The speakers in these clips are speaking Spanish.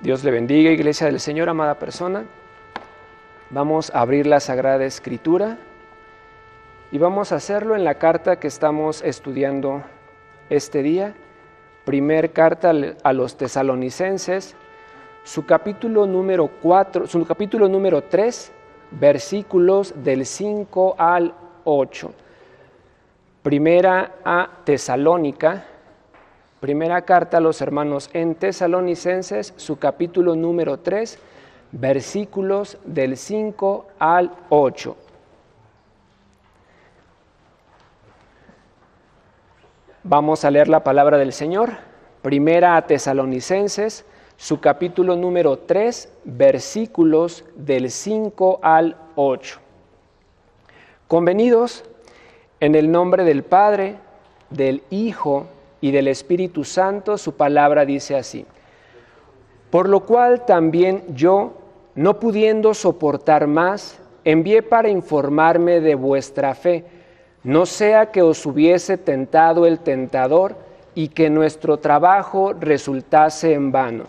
Dios le bendiga, Iglesia del Señor, amada persona. Vamos a abrir la Sagrada Escritura y vamos a hacerlo en la carta que estamos estudiando este día, primer carta a los Tesalonicenses, su capítulo número 3, versículos del 5 al 8. Primera a Tesalónica, primera carta a los hermanos en Tesalonicenses, su capítulo número 3, versículos del 5 al 8. Vamos a leer la palabra del Señor. Primera a Tesalonicenses, su capítulo número 3, versículos del 5 al 8. Convenidos en el nombre del Padre, del Hijo y del Espíritu Santo, su palabra dice así: por lo cual también yo, no pudiendo soportar más, envié para informarme de vuestra fe, no sea que os hubiese tentado el tentador y que nuestro trabajo resultase en vano.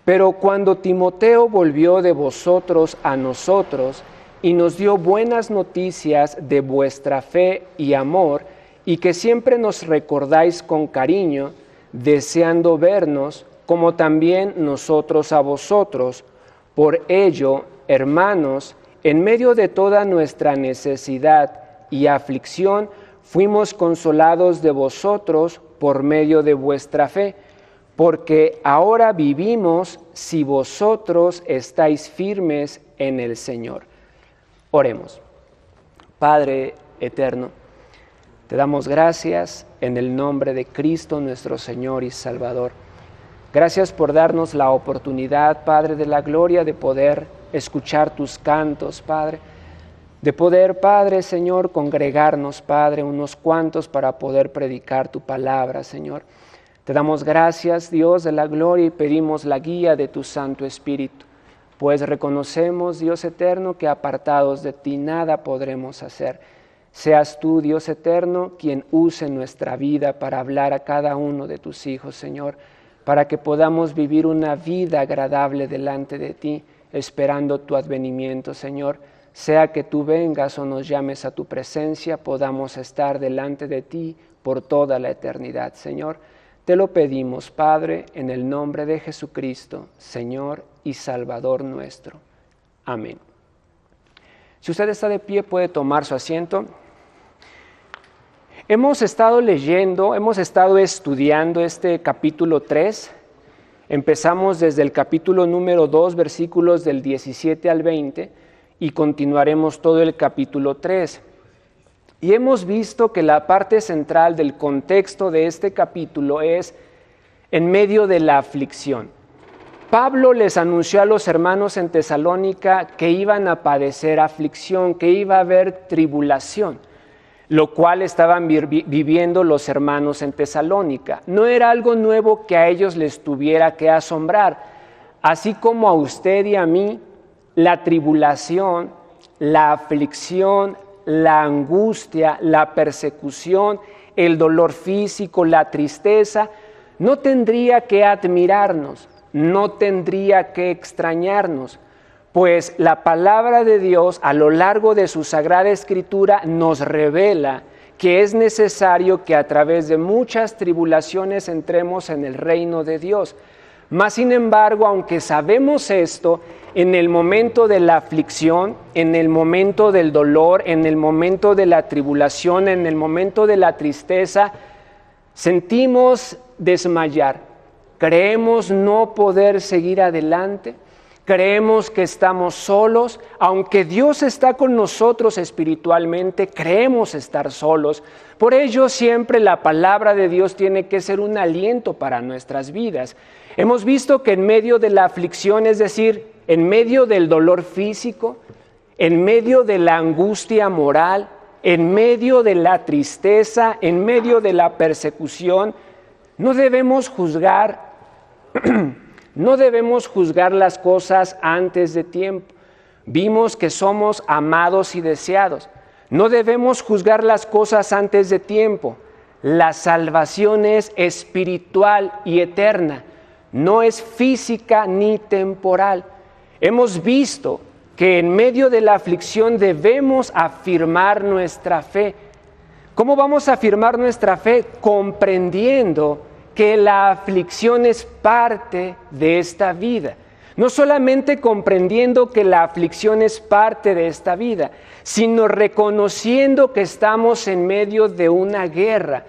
Pero cuando Timoteo volvió de vosotros a nosotros y nos dio buenas noticias de vuestra fe y amor, y que siempre nos recordáis con cariño, deseando vernos, como también nosotros a vosotros. Por ello, hermanos, en medio de toda nuestra necesidad y aflicción, fuimos consolados de vosotros por medio de vuestra fe, porque ahora vivimos si vosotros estáis firmes en el Señor. Oremos. Padre eterno, te damos gracias en el nombre de Cristo nuestro Señor y Salvador. Gracias por darnos la oportunidad, Padre de la gloria, de poder escuchar tus cantos, Padre. De poder, Padre, Señor, congregarnos, Padre, unos cuantos para poder predicar tu palabra, Señor. Te damos gracias, Dios de la gloria, y pedimos la guía de tu Santo Espíritu, pues reconocemos, Dios eterno, que apartados de ti nada podremos hacer. Seas tú, Dios eterno, quien use nuestra vida para hablar a cada uno de tus hijos, Señor, para que podamos vivir una vida agradable delante de ti, esperando tu advenimiento, Señor. Sea que tú vengas o nos llames a tu presencia, podamos estar delante de ti por toda la eternidad, Señor. Te lo pedimos, Padre, en el nombre de Jesucristo, Señor y Salvador nuestro. Amén. Si usted está de pie, puede tomar su asiento. Hemos estado leyendo, hemos estado estudiando este capítulo 3. Empezamos desde el capítulo número 2, versículos del 17 al 20, y continuaremos todo el capítulo 3. Y hemos visto que la parte central del contexto de este capítulo es en medio de la aflicción. Pablo les anunció a los hermanos en Tesalónica que iban a padecer aflicción, que iba a haber tribulación, lo cual estaban viviendo los hermanos en Tesalónica. No era algo nuevo que a ellos les tuviera que asombrar. Así como a usted y a mí, la tribulación, la aflicción, la angustia, la persecución, el dolor físico, la tristeza, no tendría que admirarnos, no tendría que extrañarnos, pues la palabra de Dios a lo largo de su Sagrada Escritura nos revela que es necesario que a través de muchas tribulaciones entremos en el reino de Dios. Mas sin embargo, aunque sabemos esto, en el momento de la aflicción, en el momento del dolor, en el momento de la tribulación, en el momento de la tristeza, sentimos desmayar. Creemos no poder seguir adelante, creemos que estamos solos, aunque Dios está con nosotros espiritualmente, creemos estar solos. Por ello siempre la palabra de Dios tiene que ser un aliento para nuestras vidas. Hemos visto que en medio de la aflicción, es decir, en medio del dolor físico, en medio de la angustia moral, en medio de la tristeza, en medio de la persecución, no debemos juzgar las cosas antes de tiempo. Vimos que somos amados y deseados. No debemos juzgar las cosas antes de tiempo. La salvación es espiritual y eterna. no es física ni temporal. Hemos visto que en medio de la aflicción debemos afirmar nuestra fe. ¿Cómo vamos a afirmar nuestra fe? Comprendiendo que la aflicción es parte de esta vida. No solamente comprendiendo que la aflicción es parte de esta vida, sino reconociendo que estamos en medio de una guerra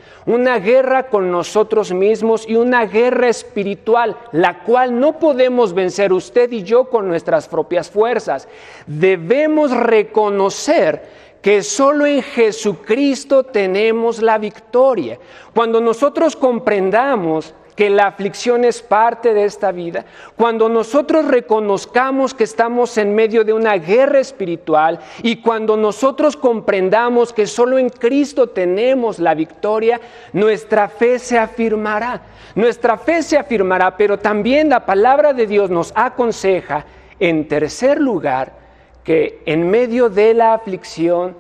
con nosotros mismos y una guerra espiritual, la cual no podemos vencer usted y yo con nuestras propias fuerzas. Debemos reconocer que solo en Jesucristo tenemos la victoria. Cuando nosotros comprendamos que la aflicción es parte de esta vida, cuando nosotros reconozcamos que estamos en medio de una guerra espiritual y cuando nosotros comprendamos que solo en Cristo tenemos la victoria, nuestra fe se afirmará. Nuestra fe se afirmará, pero también la palabra de Dios nos aconseja, en tercer lugar, que en medio de la aflicción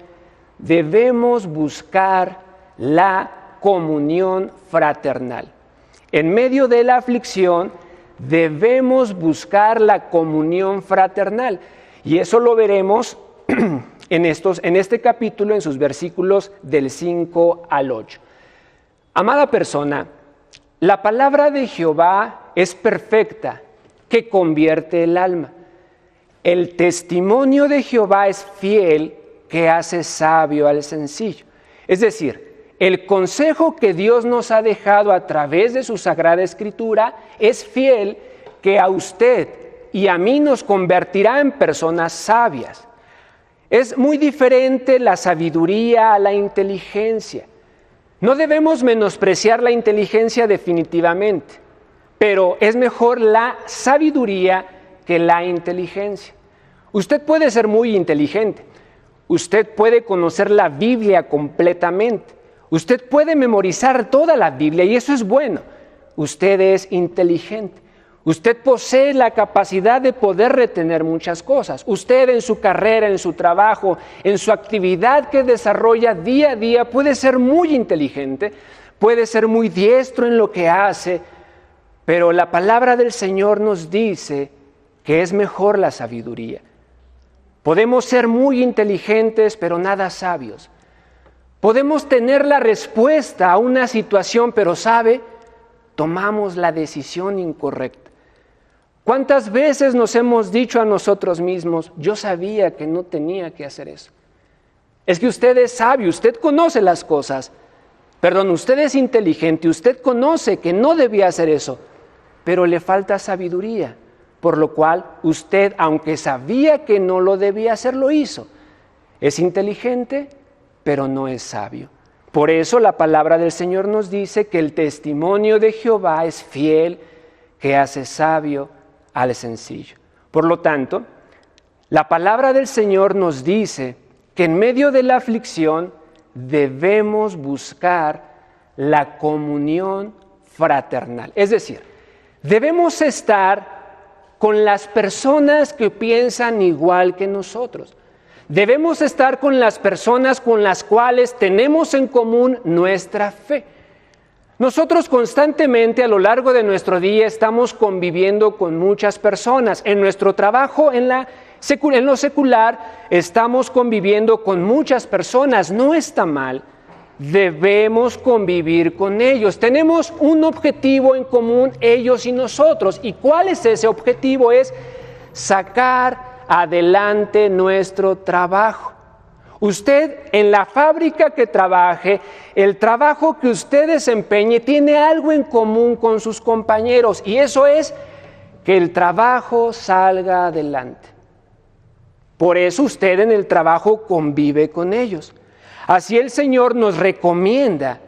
debemos buscar la comunión fraternal. En medio de la aflicción debemos buscar la comunión fraternal. Y eso lo veremos en este capítulo, en sus versículos del 5 al 8. Amada persona, la palabra de Jehová es perfecta, que convierte el alma. El testimonio de Jehová es fiel, que hace sabio al sencillo. Es decir, el consejo que Dios nos ha dejado a través de su Sagrada Escritura es fiel, que a usted y a mí nos convertirá en personas sabias. Es muy diferente la sabiduría a la inteligencia. No debemos menospreciar la inteligencia definitivamente, pero es mejor la sabiduría que la inteligencia. Usted puede ser muy inteligente, usted puede conocer la Biblia completamente, usted puede memorizar toda la Biblia y eso es bueno. Usted es inteligente. Usted posee la capacidad de poder retener muchas cosas. Usted en su carrera, en su trabajo, en su actividad que desarrolla día a día puede ser muy inteligente, puede ser muy diestro en lo que hace, pero la palabra del Señor nos dice que es mejor la sabiduría. Podemos ser muy inteligentes, pero nada sabios. Podemos tener la respuesta a una situación, pero ¿sabe? Tomamos la decisión incorrecta. ¿Cuántas veces nos hemos dicho a nosotros mismos, yo sabía que no tenía que hacer eso? Es que usted es sabio, usted conoce las cosas. Usted es inteligente, usted conoce que no debía hacer eso, pero le falta sabiduría, por lo cual usted, aunque sabía que no lo debía hacer, lo hizo. Es inteligente, pero no es sabio. Por eso la palabra del Señor nos dice que el testimonio de Jehová es fiel, que hace sabio al sencillo. Por lo tanto, la palabra del Señor nos dice que en medio de la aflicción debemos buscar la comunión fraternal. Es decir, debemos estar con las personas que piensan igual que nosotros. Debemos estar con las personas con las cuales tenemos en común nuestra fe. Nosotros constantemente a lo largo de nuestro día estamos conviviendo con muchas personas. En nuestro trabajo, en lo secular, estamos conviviendo con muchas personas. No está mal, debemos convivir con ellos. Tenemos un objetivo en común, ellos y nosotros. ¿Y cuál es ese objetivo? Es sacar adelante nuestro trabajo. Usted en la fábrica que trabaje, el trabajo que usted desempeñe tiene algo en común con sus compañeros y eso es que el trabajo salga adelante. Por eso usted en el trabajo convive con ellos. Así el Señor nos recomienda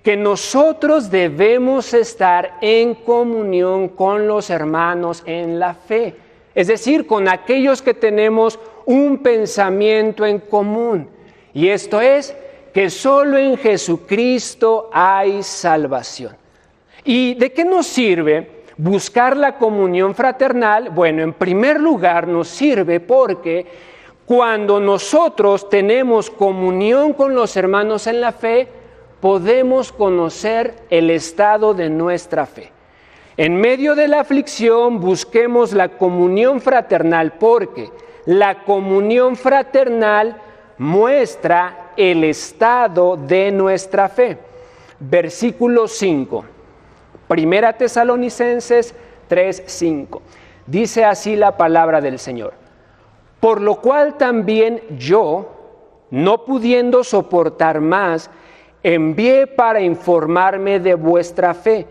que nosotros debemos estar en comunión con los hermanos en la fe. Es decir, con aquellos que tenemos un pensamiento en común. Y esto es que solo en Jesucristo hay salvación. ¿Y de qué nos sirve buscar la comunión fraternal? Bueno, en primer lugar nos sirve porque cuando nosotros tenemos comunión con los hermanos en la fe, podemos conocer el estado de nuestra fe. En medio de la aflicción busquemos la comunión fraternal, porque la comunión fraternal muestra el estado de nuestra fe. Versículo 5, Primera Tesalonicenses 3:5. Dice así la palabra del Señor: por lo cual también yo, no pudiendo soportar más, envié para informarme de vuestra fe,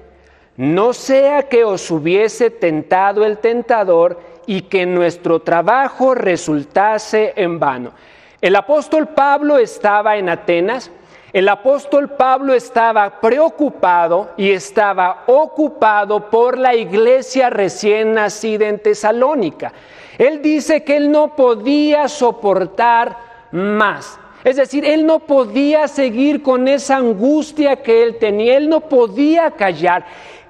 no sea que os hubiese tentado el tentador y que nuestro trabajo resultase en vano. El apóstol Pablo estaba en Atenas. El apóstol Pablo estaba preocupado y estaba ocupado por la iglesia recién nacida en Tesalónica. Él dice que él no podía soportar más. Es decir, él no podía seguir con esa angustia que él tenía. Él no podía callar.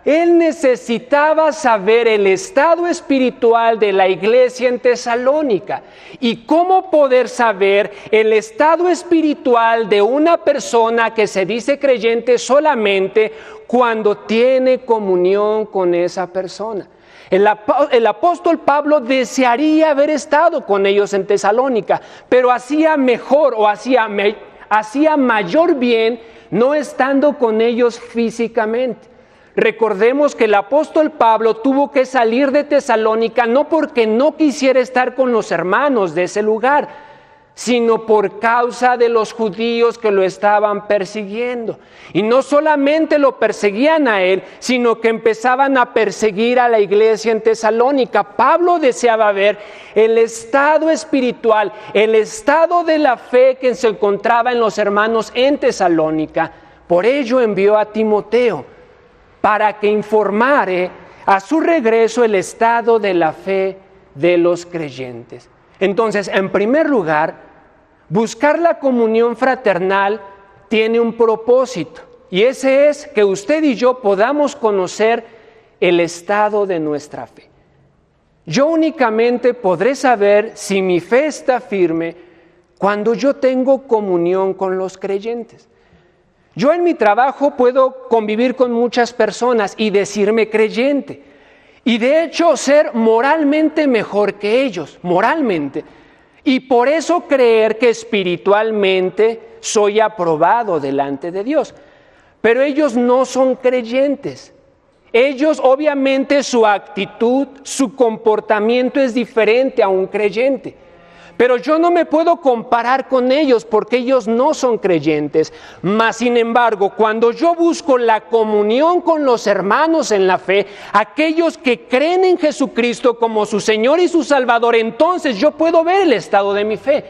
Él necesitaba saber el estado espiritual de la iglesia en Tesalónica. ¿Y cómo poder saber el estado espiritual de una persona que se dice creyente solamente cuando tiene comunión con esa persona? El apóstol Pablo desearía haber estado con ellos en Tesalónica, pero hacía mejor o hacía mayor bien no estando con ellos físicamente. Recordemos que el apóstol Pablo tuvo que salir de Tesalónica no porque no quisiera estar con los hermanos de ese lugar, sino por causa de los judíos que lo estaban persiguiendo. Y no solamente lo perseguían a él, sino que empezaban a perseguir a la iglesia en Tesalónica. Pablo deseaba ver el estado espiritual, el estado de la fe que se encontraba en los hermanos en Tesalónica. Por ello envió a Timoteo, para que informare a su regreso el estado de la fe de los creyentes. Entonces, en primer lugar, buscar la comunión fraternal tiene un propósito, y ese es que usted y yo podamos conocer el estado de nuestra fe. Yo únicamente podré saber si mi fe está firme cuando yo tengo comunión con los creyentes. Yo en mi trabajo puedo convivir con muchas personas y decirme creyente, y de hecho ser moralmente mejor que ellos, moralmente, y por eso creer que espiritualmente soy aprobado delante de Dios. Pero ellos no son creyentes. Ellos, obviamente, su actitud, su comportamiento es diferente a un creyente. Pero yo no me puedo comparar con ellos porque ellos no son creyentes. Mas, sin embargo, cuando yo busco la comunión con los hermanos en la fe, aquellos que creen en Jesucristo como su Señor y su Salvador, entonces yo puedo ver el estado de mi fe.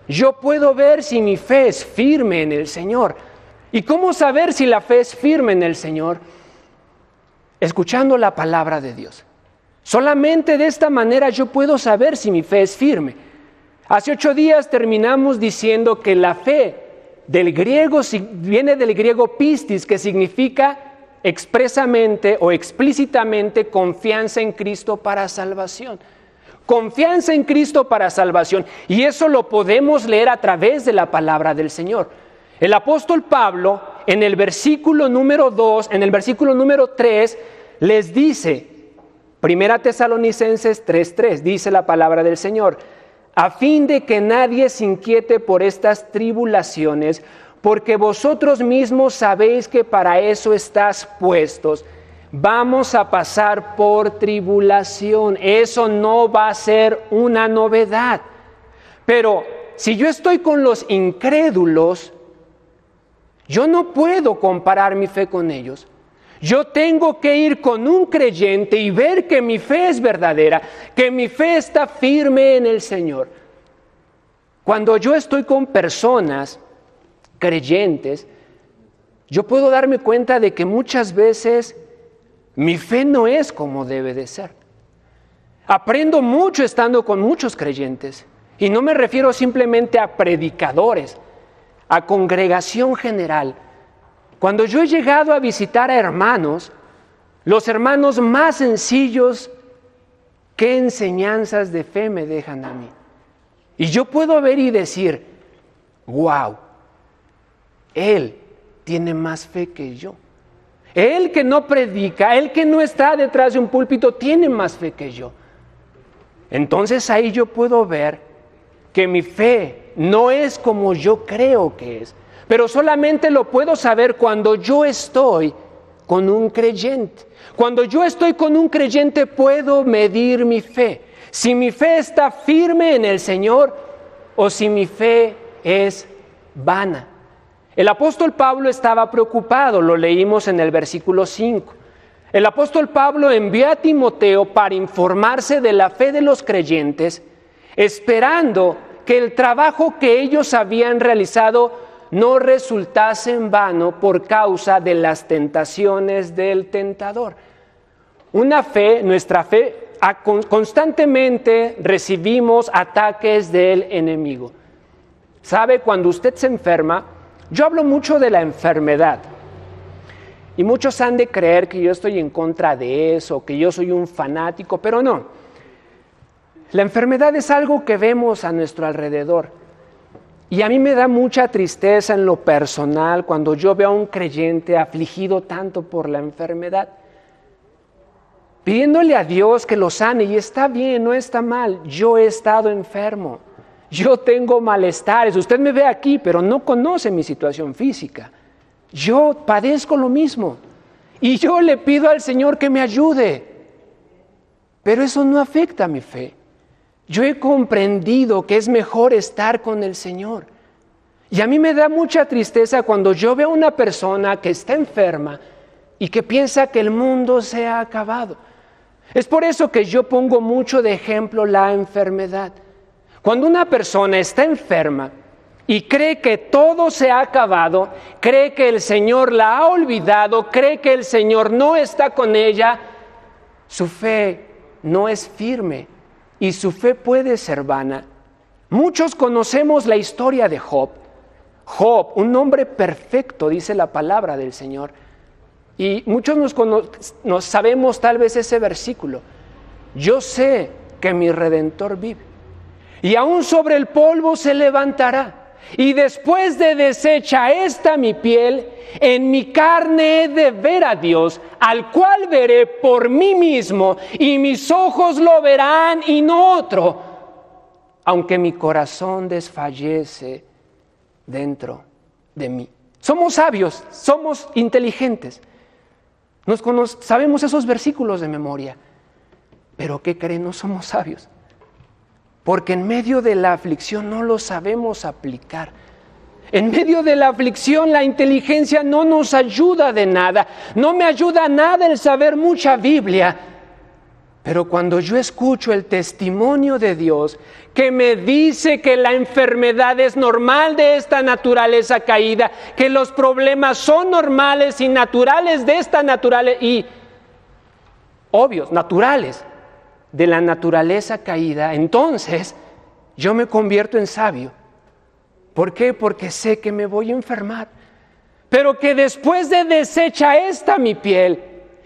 Yo puedo ver si mi fe es firme en el Señor. ¿Y cómo saber si la fe es firme en el Señor? Escuchando la palabra de Dios. Solamente de esta manera yo puedo saber si mi fe es firme. Hace 8 días terminamos diciendo que la fe del griego viene del griego pistis, que significa expresamente o explícitamente confianza en Cristo para salvación. Confianza en Cristo para salvación. Y eso lo podemos leer a través de la palabra del Señor. El apóstol Pablo, en el versículo número 2, en el versículo número 3, les dice, Primera Tesalonicenses 3:3, dice la palabra del Señor: a fin de que nadie se inquiete por estas tribulaciones, porque vosotros mismos sabéis que para eso estás puestos. Vamos a pasar por tribulación, eso no va a ser una novedad. Pero si yo estoy con los incrédulos, yo no puedo comparar mi fe con ellos. Yo tengo que ir con un creyente y ver que mi fe es verdadera, que mi fe está firme en el Señor. Cuando yo estoy con personas creyentes, yo puedo darme cuenta de que muchas veces mi fe no es como debe de ser. Aprendo mucho estando con muchos creyentes, y no me refiero simplemente a predicadores, a congregación general. Cuando yo he llegado a visitar a hermanos, los hermanos más sencillos, ¿qué enseñanzas de fe me dejan a mí? Y yo puedo ver y decir, wow, él tiene más fe que yo. Él que no predica, él que no está detrás de un púlpito, tiene más fe que yo. Entonces ahí yo puedo ver que mi fe no es como yo creo que es, pero solamente lo puedo saber cuando yo estoy con un creyente. Cuando yo estoy con un creyente puedo medir mi fe. Si mi fe está firme en el Señor o si mi fe es vana. El apóstol Pablo estaba preocupado, lo leímos en el versículo 5. El apóstol Pablo envió a Timoteo para informarse de la fe de los creyentes, esperando que el trabajo que ellos habían realizado no resultase en vano por causa de las tentaciones del tentador. Nuestra fe, constantemente recibimos ataques del enemigo. ¿Sabe? Cuando usted se enferma, yo hablo mucho de la enfermedad. Y muchos han de creer que yo estoy en contra de eso, que yo soy un fanático, pero no. La enfermedad es algo que vemos a nuestro alrededor. Y a mí me da mucha tristeza en lo personal cuando yo veo a un creyente afligido tanto por la enfermedad, pidiéndole a Dios que lo sane. Y está bien, no está mal. Yo he estado enfermo. Yo tengo malestares. Usted me ve aquí, pero no conoce mi situación física. Yo padezco lo mismo y yo le pido al Señor que me ayude, pero eso no afecta a mi fe. Yo he comprendido que es mejor estar con el Señor y a mí me da mucha tristeza cuando yo veo a una persona que está enferma y que piensa que el mundo se ha acabado. Es por eso que yo pongo mucho de ejemplo la enfermedad. Cuando una persona está enferma y cree que todo se ha acabado, cree que el Señor la ha olvidado, cree que el Señor no está con ella, su fe no es firme y su fe puede ser vana. Muchos conocemos la historia de Job. Job, un hombre perfecto, dice la palabra del Señor. Y muchos nos sabemos tal vez ese versículo. Yo sé que mi Redentor vive y aún sobre el polvo se levantará. Y después de deshecha esta mi piel, en mi carne he de ver a Dios, al cual veré por mí mismo, y mis ojos lo verán y no otro, aunque mi corazón desfallece dentro de mí. Somos sabios, somos inteligentes, sabemos esos versículos de memoria, pero ¿qué creen? No somos sabios. Porque en medio de la aflicción no lo sabemos aplicar. En medio de la aflicción la inteligencia no nos ayuda de nada. No me ayuda nada el saber mucha Biblia. Pero cuando yo escucho el testimonio de Dios que me dice que la enfermedad es normal de esta naturaleza caída, que los problemas son normales y naturales de esta naturaleza y obvios, naturales de la naturaleza caída, entonces yo me convierto en sabio. ¿Por qué? Porque sé que me voy a enfermar, pero que después de deshecha esta mi piel,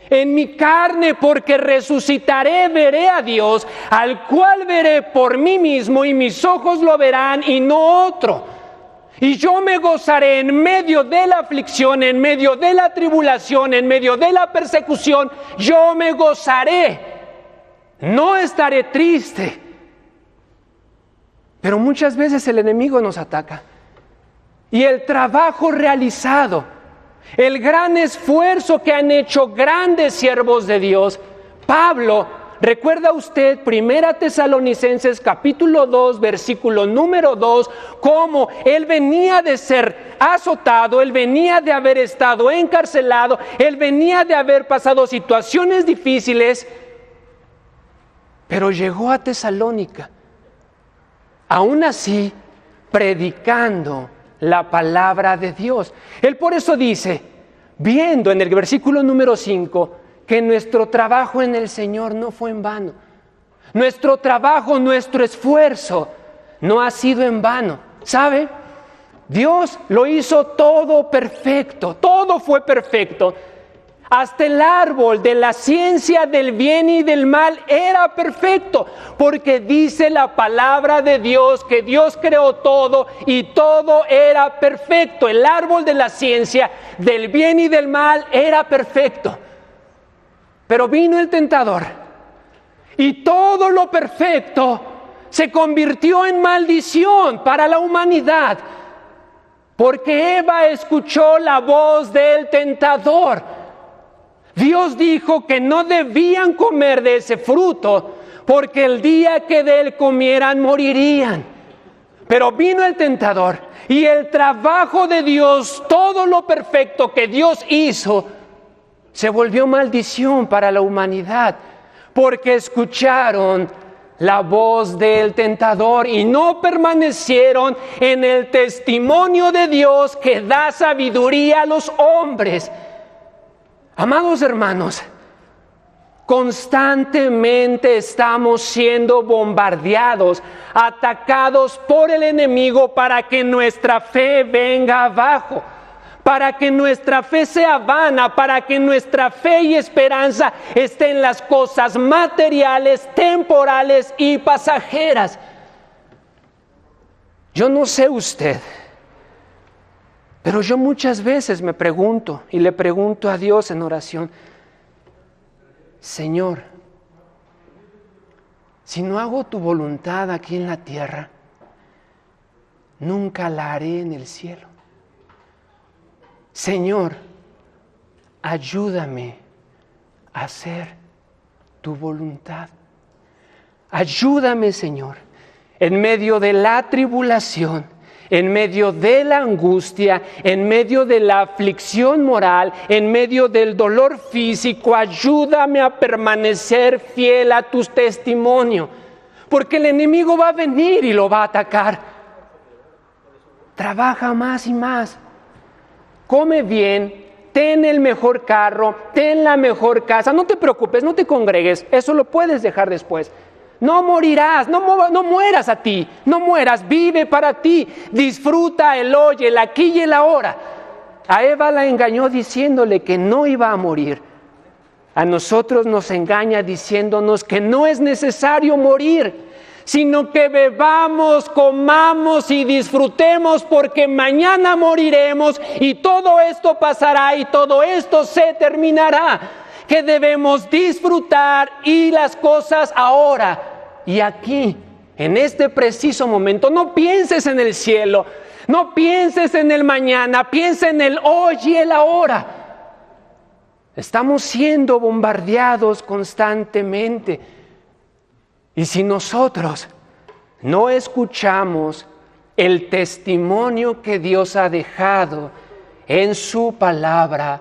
en mi carne, porque resucitaré, veré a Dios, al cual veré por mí mismo, y mis ojos lo verán y no otro. Y yo me gozaré en medio de la aflicción, en medio de la tribulación, en medio de la persecución, yo me gozaré. No estaré triste, pero muchas veces el enemigo nos ataca. Y el trabajo realizado, el gran esfuerzo que han hecho grandes siervos de Dios. Pablo, ¿recuerda usted 1 Tesalonicenses capítulo 2, versículo número 2, cómo él venía de ser azotado, él venía de haber estado encarcelado, él venía de haber pasado situaciones difíciles? Pero llegó a Tesalónica, aún así, predicando la palabra de Dios. Él por eso dice, viendo en el versículo número 5, que nuestro trabajo en el Señor no fue en vano. Nuestro trabajo, nuestro esfuerzo no ha sido en vano. ¿Sabe? Dios lo hizo todo perfecto, todo fue perfecto. Hasta el árbol de la ciencia del bien y del mal era perfecto, porque dice la palabra de Dios que Dios creó todo y todo era perfecto. El árbol de la ciencia del bien y del mal era perfecto. Pero vino el tentador y todo lo perfecto se convirtió en maldición para la humanidad, porque Eva escuchó la voz del tentador. Dios dijo que no debían comer de ese fruto, porque el día que de él comieran morirían. Pero vino el tentador y el trabajo de Dios, todo lo perfecto que Dios hizo, se volvió maldición para la humanidad, porque escucharon la voz del tentador y no permanecieron en el testimonio de Dios que da sabiduría a los hombres. Amados hermanos, constantemente estamos siendo bombardeados, atacados por el enemigo para que nuestra fe venga abajo, para que nuestra fe sea vana, para que nuestra fe y esperanza esté en las cosas materiales, temporales y pasajeras. Yo no sé usted, pero yo muchas veces me pregunto y le pregunto a Dios en oración: Señor, si no hago tu voluntad aquí en la tierra, nunca la haré en el cielo. Señor, ayúdame a hacer tu voluntad. Ayúdame, Señor, en medio de la tribulación, en medio de la angustia, en medio de la aflicción moral, en medio del dolor físico, ayúdame a permanecer fiel a tu testimonio, porque el enemigo va a venir y lo va a atacar. Trabaja más y más, come bien, ten el mejor carro, ten la mejor casa, no te preocupes, no te congregues, eso lo puedes dejar después. No morirás, no mueras a ti, no mueras, vive para ti, disfruta el hoy, el aquí y el ahora. A Eva la engañó diciéndole que no iba a morir. A nosotros nos engaña diciéndonos que no es necesario morir, sino que bebamos, comamos y disfrutemos, porque mañana moriremos y todo esto pasará y todo esto se terminará. Que debemos disfrutar y las cosas ahora y aquí, en este preciso momento. No pienses en el cielo, no pienses en el mañana, piensa en el hoy y el ahora. Estamos siendo bombardeados constantemente. Y si nosotros no escuchamos el testimonio que Dios ha dejado en su palabra,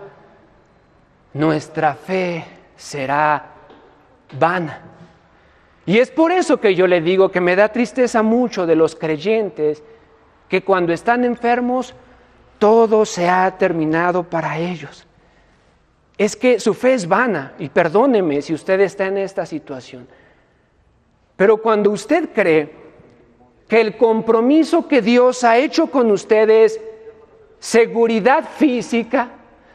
nuestra fe será vana. Y es por eso que yo le digo que me da tristeza mucho de los creyentes que cuando están enfermos todo se ha terminado para ellos. Es que su fe es vana, y perdóneme si usted está en esta situación. Pero cuando usted cree que el compromiso que Dios ha hecho con usted es seguridad física,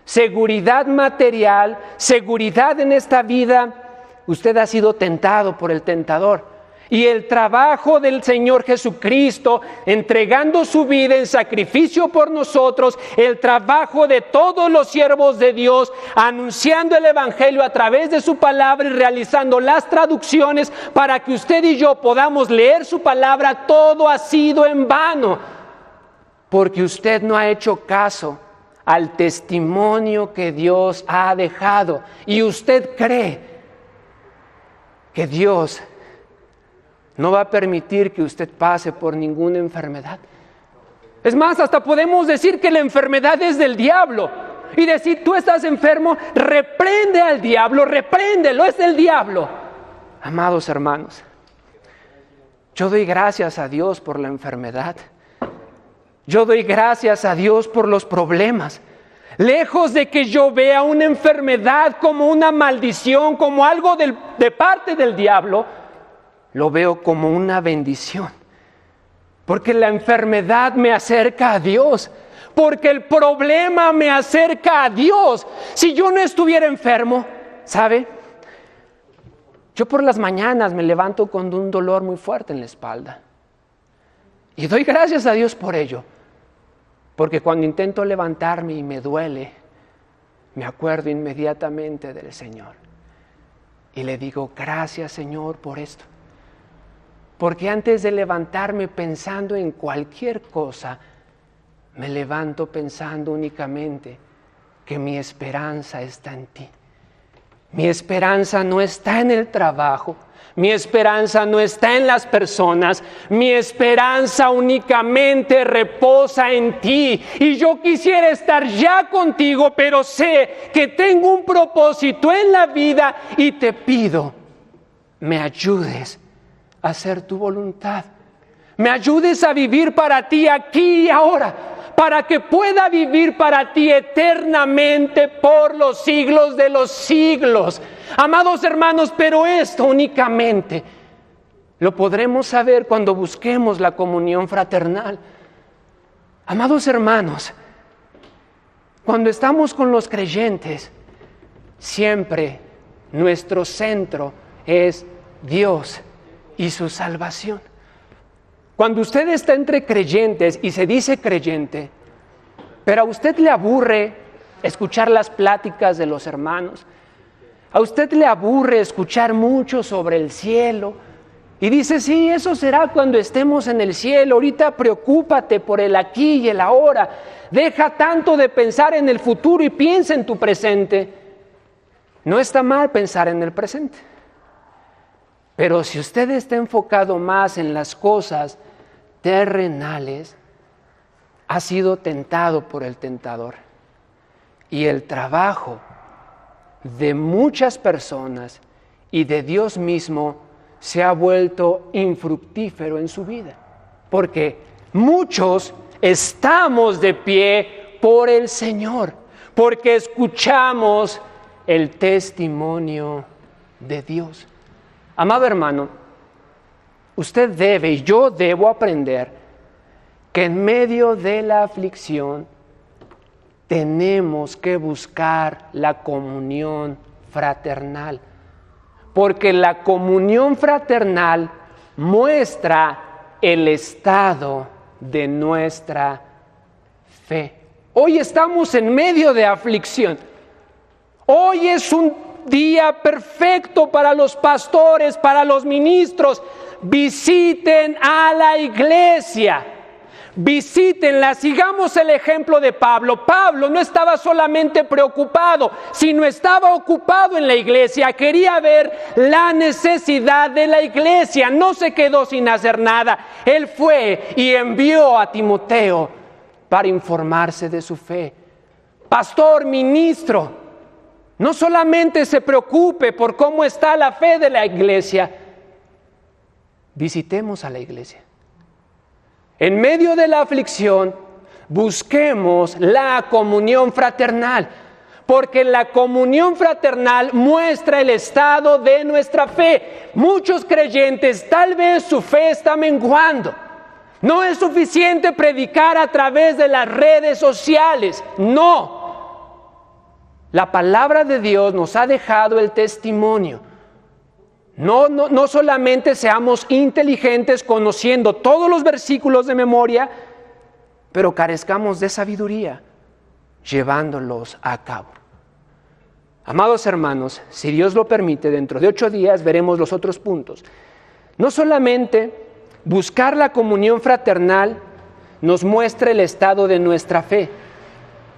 seguridad material, seguridad en esta vida, usted ha sido tentado por el tentador. Y el trabajo del Señor Jesucristo, entregando su vida en sacrificio por nosotros, el trabajo de todos los siervos de Dios, anunciando el Evangelio a través de su palabra y realizando las traducciones para que usted y yo podamos leer su palabra, todo ha sido en vano, porque usted no ha hecho caso al testimonio que Dios ha dejado. Y usted cree que Dios no va a permitir que usted pase por ninguna enfermedad. Es más, hasta podemos decir que la enfermedad es del diablo. Y decir, tú estás enfermo, reprende al diablo, repréndelo, es del diablo. Amados hermanos, yo doy gracias a Dios por la enfermedad. Yo doy gracias a Dios por los problemas. Lejos de que yo vea una enfermedad como una maldición, como algo de parte del diablo, lo veo como una bendición. Porque la enfermedad me acerca a Dios. porque el problema me acerca a Dios. Si yo no estuviera enfermo, ¿sabe? Yo por las mañanas me levanto con un dolor muy fuerte en la espalda. Y doy gracias a Dios por ello. Porque cuando intento levantarme y me duele, me acuerdo inmediatamente del Señor. Y le digo, gracias Señor por esto. Porque antes de levantarme pensando en cualquier cosa, me levanto pensando únicamente que mi esperanza está en ti. Mi esperanza no está en el trabajo, mi esperanza no está en las personas, mi esperanza únicamente reposa en ti. Y yo quisiera estar ya contigo, pero sé que tengo un propósito en la vida y te pido, me ayudes a hacer tu voluntad. Me ayudes a vivir para ti aquí y ahora, para que pueda vivir para ti eternamente por los siglos de los siglos. Amados hermanos, pero esto únicamente lo podremos saber cuando busquemos la comunión fraternal. Amados hermanos, cuando estamos con los creyentes, siempre nuestro centro es Dios y su salvación. Cuando usted está entre creyentes y se dice creyente, pero a usted le aburre escuchar las pláticas de los hermanos, a usted le aburre escuchar mucho sobre el cielo, y dice, sí, eso será cuando estemos en el cielo, ahorita preocúpate por el aquí y el ahora, deja tanto de pensar en el futuro y piensa en tu presente. No está mal pensar en el presente, pero si usted está enfocado más en las cosas terrenales, ha sido tentado por el tentador. Y el trabajo de muchas personas y de Dios mismo se ha vuelto infructífero en su vida. Porque muchos estamos de pie por el Señor, porque escuchamos el testimonio de Dios. Amado hermano, usted debe y yo debo aprender que en medio de la aflicción tenemos que buscar la comunión fraternal, porque la comunión fraternal muestra el estado de nuestra fe. Hoy estamos en medio de aflicción. Hoy es un día perfecto para los pastores, para los ministros. Visiten a la iglesia. Visítenla, sigamos el ejemplo de Pablo. Pablo no estaba solamente preocupado, sino estaba ocupado en la iglesia, quería ver la necesidad de la iglesia, no se quedó sin hacer nada. Él fue y envió a Timoteo para informarse de su fe. Pastor, ministro, no solamente se preocupe por cómo está la fe de la iglesia, visitemos a la iglesia. En medio de la aflicción, busquemos la comunión fraternal, porque la comunión fraternal muestra el estado de nuestra fe. Muchos creyentes, tal vez su fe está menguando. No es suficiente predicar a través de las redes sociales, no. La palabra de Dios nos ha dejado el testimonio. No solamente seamos inteligentes conociendo todos los versículos de memoria, pero carezcamos de sabiduría llevándolos a cabo. Amados hermanos, si Dios lo permite, dentro de 8 días veremos los otros puntos. No solamente buscar la comunión fraternal nos muestra el estado de nuestra fe.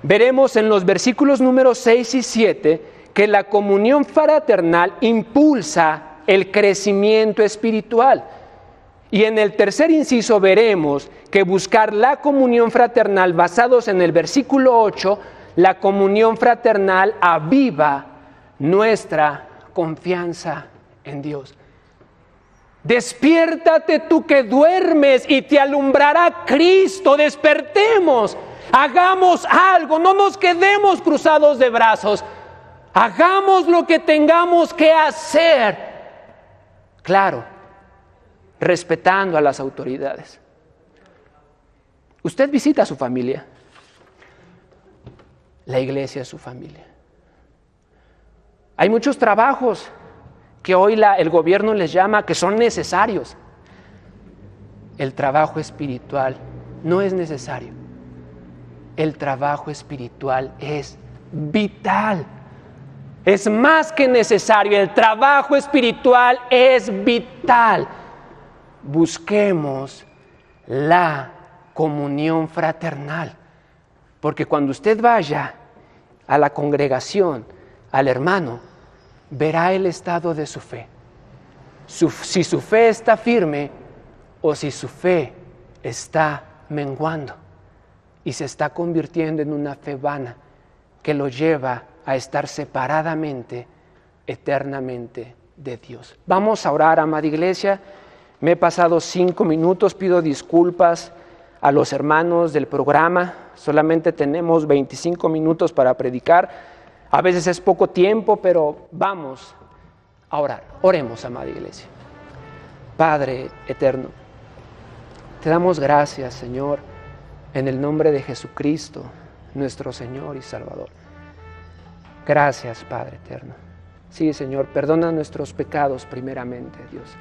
Veremos en los versículos números 6 y 7 que la comunión fraternal impulsa el crecimiento espiritual. Y en el tercer inciso veremos que buscar la comunión fraternal, basados en el versículo 8, la comunión fraternal aviva nuestra confianza en Dios. Despiértate tú que duermes y te alumbrará Cristo. Despertemos, hagamos algo, no nos quedemos cruzados de brazos. Hagamos lo que tengamos que hacer. Claro, respetando a las autoridades. Usted visita a su familia. la iglesia es su familia. Hay muchos trabajos que hoy el gobierno les llama que son necesarios. El trabajo espiritual no es necesario. El trabajo espiritual es vital. Es más que necesario. El trabajo espiritual es vital. Busquemos la comunión fraternal. Porque cuando usted vaya a la congregación, al hermano, verá el estado de su fe. Si su fe está firme o si su fe está menguando y se está convirtiendo en una fe vana que lo lleva a estar separadamente, eternamente de Dios. Vamos a orar, amada iglesia. Me he pasado 5 minutos, pido disculpas a los hermanos del programa. Solamente tenemos 25 minutos para predicar. A veces es poco tiempo, pero vamos a orar. Oremos, amada iglesia. Padre eterno, te damos gracias, Señor, en el nombre de Jesucristo, nuestro Señor y Salvador. Gracias, Padre eterno. Sí, Señor, perdona nuestros pecados primeramente, Dios.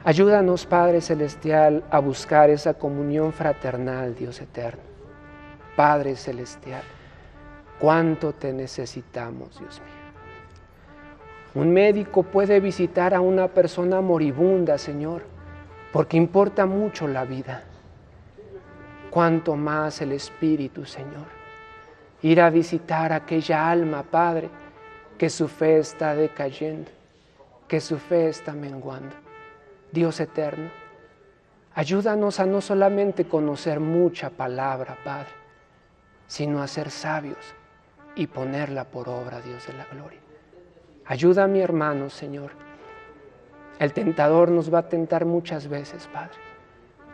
Ayúdanos, Padre celestial, a buscar esa comunión fraternal, Dios eterno. Padre celestial, cuánto te necesitamos, Dios mío. Un médico puede visitar a una persona moribunda, Señor, porque importa mucho la vida. Cuánto más el Espíritu, Señor. Ir a visitar a aquella alma, Padre, que su fe está decayendo, que su fe está menguando. Dios eterno, ayúdanos a no solamente conocer mucha palabra, Padre, sino a ser sabios y ponerla por obra, Dios de la gloria. Ayuda a mi hermano, Señor. El tentador nos va a tentar muchas veces, Padre.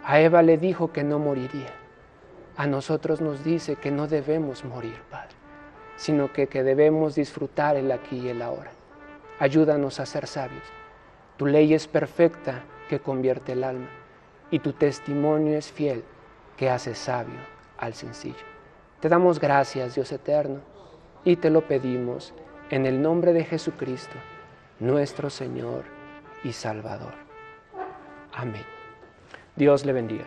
A Eva le dijo que no moriría. A nosotros nos dice que no debemos morir, Padre, sino que debemos disfrutar el aquí y el ahora. Ayúdanos a ser sabios. Tu ley es perfecta, que convierte el alma, y tu testimonio es fiel, que hace sabio al sencillo. Te damos gracias, Dios eterno, y te lo pedimos en el nombre de Jesucristo, nuestro Señor y Salvador. Amén. Dios le bendiga.